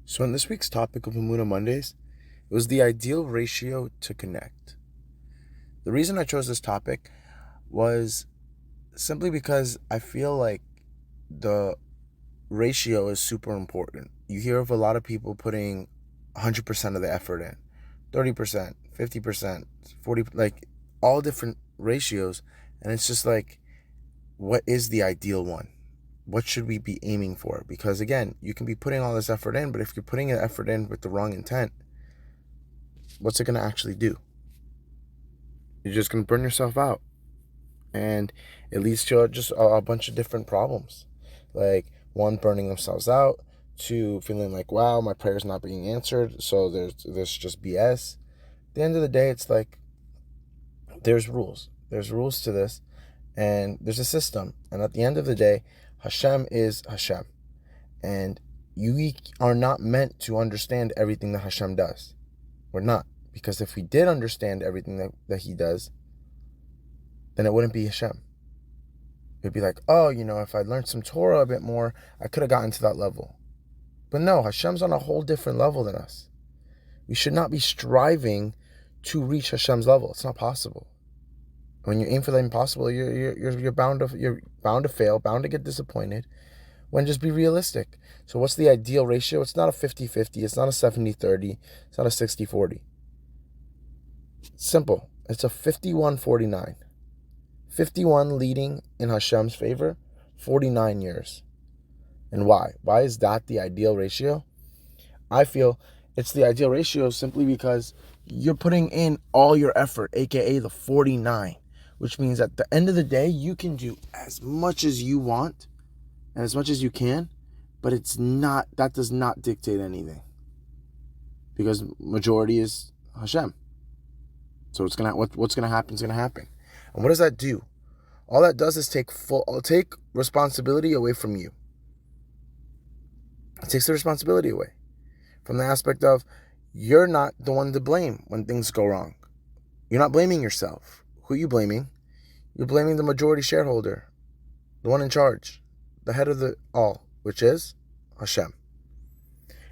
So in this week's topic of Emunah Mondays, it was the ideal ratio to connect. The reason I chose this topic was simply because I feel like the ratio is super important. You hear of a lot of people putting 100% of the effort in, 30%, 50%, 40%, like all different ratios. And it's just like, what is the ideal one? What should we be aiming for? Because again, you can be putting all this effort in, but if you're putting an effort in with the wrong intent, what's it going to actually do? You're just going to burn yourself out. And it leads to just a bunch of different problems. Like, one, burning themselves out. Two, feeling like, wow, my prayer's not being answered, so there's just BS. At the end of the day, it's like, there's rules. There's rules to this, and there's a system. And at the end of the day, Hashem is Hashem. And you are not meant to understand everything that Hashem does. We're not. Because if we did understand everything that he does, then it wouldn't be Hashem. It'd be like, oh, if I learned some Torah a bit more, I could have gotten to that level. But no, Hashem's on a whole different level than us. We should not be striving to reach Hashem's level. It's not possible. When you aim for the impossible, you're bound to fail, bound to get disappointed. When just be realistic. So what's the ideal ratio? It's not a 50-50. It's not a 70-30. It's not a 60-40. It's simple. It's a 51-49. 51 leading in Hashem's favor, 49 years. And why? Why is that the ideal ratio? I feel it's the ideal ratio simply because you're putting in all your effort, aka the 49, which means at the end of the day, you can do as much as you want and as much as you can, but that does not dictate anything, because majority is Hashem. So what's gonna happen is gonna happen. And what does that do? All that does is take responsibility away from you. It takes the responsibility away from the aspect of you're not the one to blame when things go wrong. You're not blaming yourself. Who are you blaming? You're blaming the majority shareholder, the one in charge, the head of the all, which is Hashem.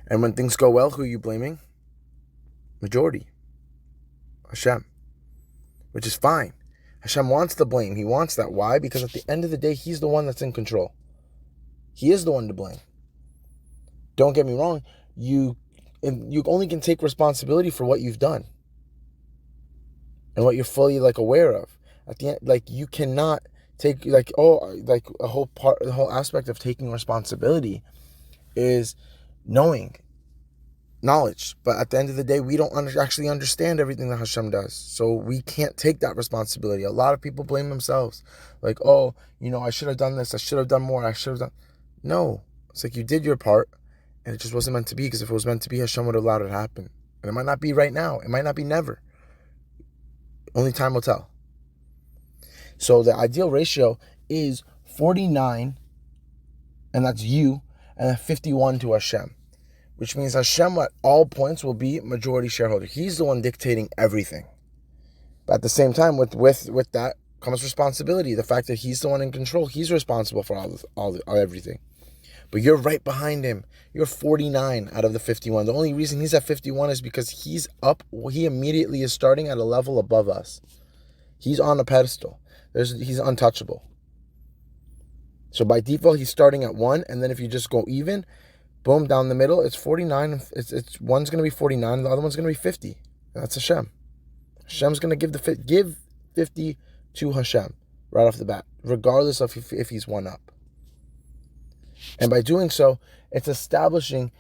And when things go well, who are you blaming? Majority, Hashem, which is fine. Hashem wants the blame. He wants that. Why? Because at the end of the day, he's the one that's in control. He is the one to blame. Don't get me wrong. You only can take responsibility for what you've done and what you're fully aware of. At the end, you cannot take the whole aspect of taking responsibility is knowledge. But at the end of the day, we don't actually understand everything that Hashem does. So we can't take that responsibility. A lot of people blame themselves. Like, oh, I should have done this. I should have done more. I should have done. No. It's like you did your part and it just wasn't meant to be, because if it was meant to be, Hashem would have allowed it to happen. And it might not be right now. It might not be never. Only time will tell. So the ideal ratio is 49, and that's you, and then 51 to Hashem. Which means Hashem at all points will be majority shareholder. He's the one dictating everything. But at the same time, with that comes responsibility. The fact that he's the one in control, he's responsible for everything. But you're right behind him. You're 49 out of the 51. The only reason he's at 51 is because he's up. He immediately is starting at a level above us. He's on a pedestal. He's untouchable. So by default, he's starting at 1, and then if you just go even, boom, down the middle, it's 49. It's one's going to be 49, the other one's going to be 50. That's Hashem. Hashem's going to give 50 to Hashem right off the bat, regardless of if he's one up. And by doing so, it's establishing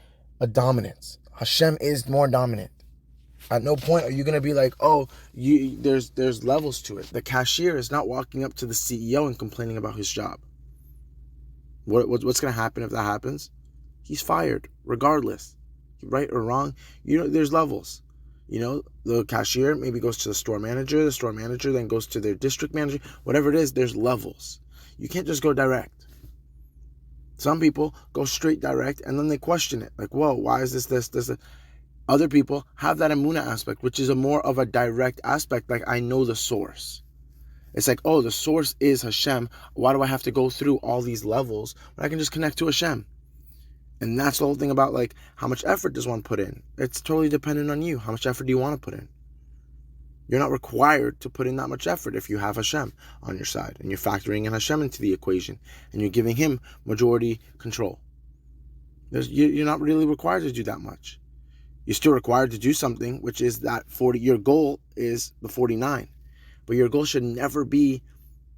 a dominance. Hashem is more dominant. At no point are you going to be like, oh, there's levels to it. The cashier is not walking up to the CEO and complaining about his job. What's going to happen if that happens? He's fired, regardless, right or wrong. There's levels. The cashier maybe goes to the store manager then goes to their district manager. Whatever it is, there's levels. You can't just go direct. Some people go straight direct, and then they question it. Like, whoa, why is this? Other people have that emunah aspect, which is a more of a direct aspect. Like, I know the source. It's like, oh, the source is Hashem. Why do I have to go through all these levels when I can just connect to Hashem? And that's the whole thing about like how much effort does one put in. It's totally dependent on you. How much effort do you want to put in? You're not required to put in that much effort if you have Hashem on your side and you're factoring in Hashem into the equation and you're giving him majority control. You're not really required to do that much. You're still required to do something, which is that 40. Your goal is the 49, but your goal should never be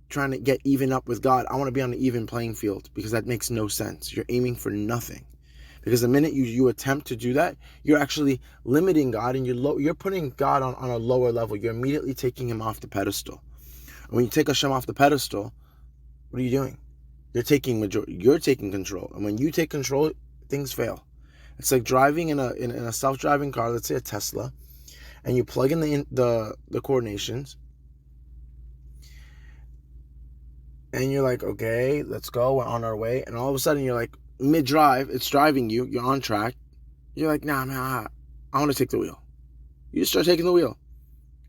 trying to get even up with God. I want to be on an even playing field, because that makes no sense. You're aiming for nothing. Because the minute you attempt to do that, you're actually limiting God, and you're putting God on a lower level. You're immediately taking him off the pedestal. And when you take Hashem off the pedestal, what are you doing? You're taking control. And when you take control, things fail. It's like driving in a self-driving car, let's say a Tesla, and you plug in the coordinations, and you're like, okay, let's go, we're on our way, and all of a sudden you're like, mid-drive, it's driving you, you're on track, you're like, nah, man, I want to take the wheel. You just start taking the wheel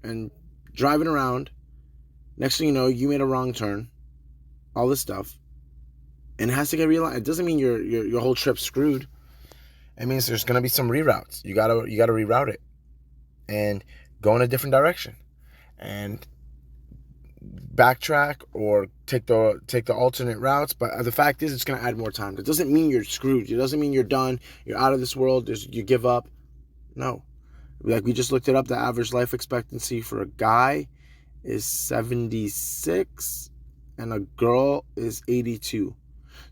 and driving around. Next thing you know, you made a wrong turn, all this stuff, and it has to get realigned. It doesn't mean your whole trip's screwed. It means there's going to be some reroutes. You gotta reroute it and go in a different direction and backtrack or take the alternate routes. But the fact is, it's going to add more time. That doesn't mean you're screwed. It doesn't mean you're done. You're out of this world. You give up. No. Like we just looked it up. The average life expectancy for a guy is 76 and a girl is 82.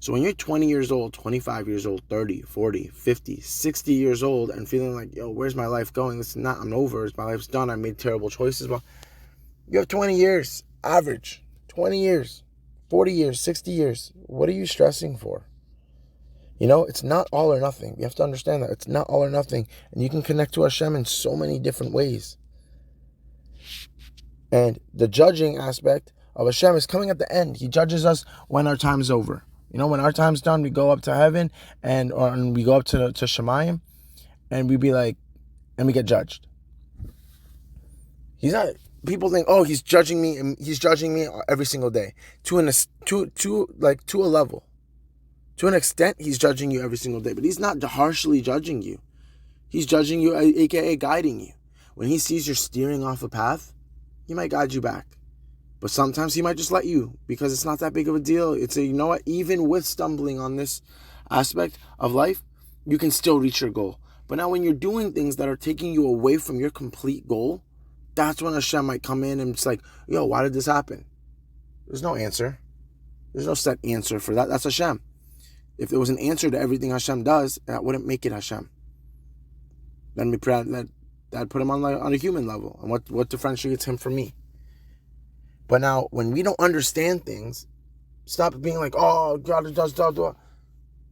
So when you're 20 years old, 25 years old, 30, 40, 50, 60 years old and feeling like, yo, where's my life going? I'm over. My life's done. I made terrible choices. Well, you have 20 years, average. 20 years, 40 years, 60 years. What are you stressing for? It's not all or nothing. You have to understand that. It's not all or nothing. And you can connect to Hashem in so many different ways. And the judging aspect of Hashem is coming at the end. He judges us when our time is over. When our time's done, we go up to heaven and we go up to Shemayim, and we be like, and we get judged. He's not. People think, oh, he's judging me, and he's judging me every single day. To a level, to an extent, he's judging you every single day. But he's not harshly judging you. He's judging you, aka guiding you. When he sees you're steering off a path, he might guide you back. But sometimes he might just let you, because it's not that big of a deal. It's you know what? Even with stumbling on this aspect of life, you can still reach your goal. But now when you're doing things that are taking you away from your complete goal, that's when Hashem might come in and it's like, yo, why did this happen? There's no answer. There's no set answer for that. That's Hashem. If there was an answer to everything Hashem does, that wouldn't make it Hashem. Then that'd put him on a human level. And what differentiates him from me? But now, when we don't understand things, stop being like, oh, God does.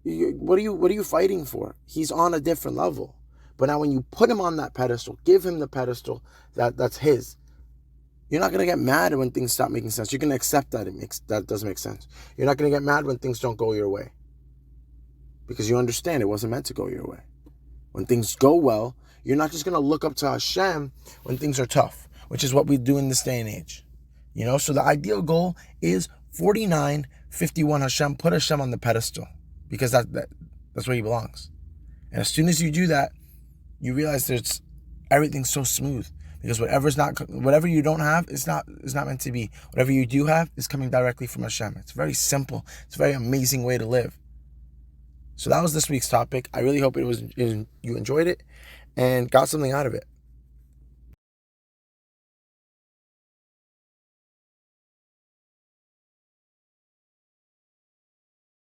What are you fighting for? He's on a different level. But now when you put him on that pedestal, give him the pedestal that's his, you're not going to get mad when things stop making sense. You're going to accept that that doesn't make sense. You're not going to get mad when things don't go your way, because you understand it wasn't meant to go your way. When things go well, you're not just going to look up to Hashem when things are tough, which is what we do in this day and age. So the ideal goal is 49, 51 Hashem. Put Hashem on the pedestal, because that's where he belongs. And as soon as you do that, you realize everything's so smooth, because whatever you don't have is not meant to be. Whatever you do have is coming directly from Hashem. It's very simple. It's a very amazing way to live. So that was this week's topic. I really hope you enjoyed it and got something out of it.